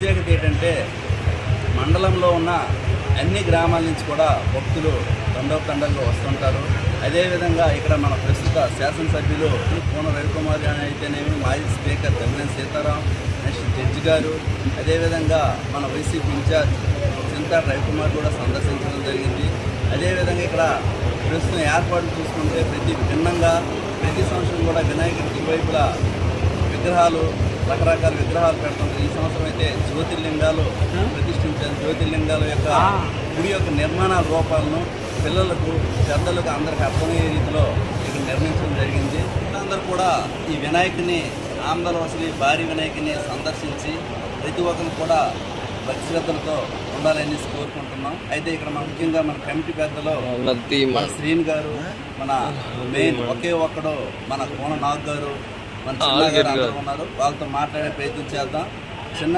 ప్రత్యేకత ఏంటంటే మండలంలో ఉన్న అన్ని గ్రామాల నుంచి కూడా భక్తులు తండోపతండాలుగా వస్తుంటారు. అదేవిధంగా ఇక్కడ మన ప్రస్తుత శాసనసభ్యులు కోన రవికుమార్ అయితేనేమి, మాజీ speaker Tammineni Sitaram, next judge గారు, అదేవిధంగా మన వైసీపీ ఇన్ఛార్జ్ చింతాడ రవికుమార్ కూడా సందర్శించడం జరిగింది. అదేవిధంగా ఇక్కడ ప్రస్తుతం ఏర్పాట్లు చూసుకుంటే భిన్నంగా ప్రతి సంవత్సరం కూడా వినాయకుడికి ఇరువైపులా విగ్రహాలు, రకరకాల విగ్రహాలు పెడుతుంది. ఈ సంవత్సరం అయితే జ్యోతిర్లింగాలు ప్రతిష్ఠించారు. జ్యోతిర్లింగాల యొక్క గుడి యొక్క నిర్మాణ రూపాలను పిల్లలకు, పెద్దలకు అందరికీ అర్థమయ్యే రీతిలో ఇక్కడ నిర్మించడం జరిగింది. అందరూ కూడా ఈ వినాయకుని ఆంధ్రవసలి భారీ వినాయకుని సందర్శించి ప్రతి ఒక్కరు కూడా భక్తి శ్రద్ధలతో ఉండాలని కోరుకుంటున్నాం. అయితే ఇక్కడ ముఖ్యంగా మన కమిటీ పెద్దలు మన శ్రీన్ గారు, మన మెయిన్ ఒకే ఒక్కడు మన కోన నాగ్ గారు, మన చిన్న గారు అందరూ ఉన్నారు. వాళ్ళతో మాట్లాడే ప్రయత్నం చేద్దాం. చిన్న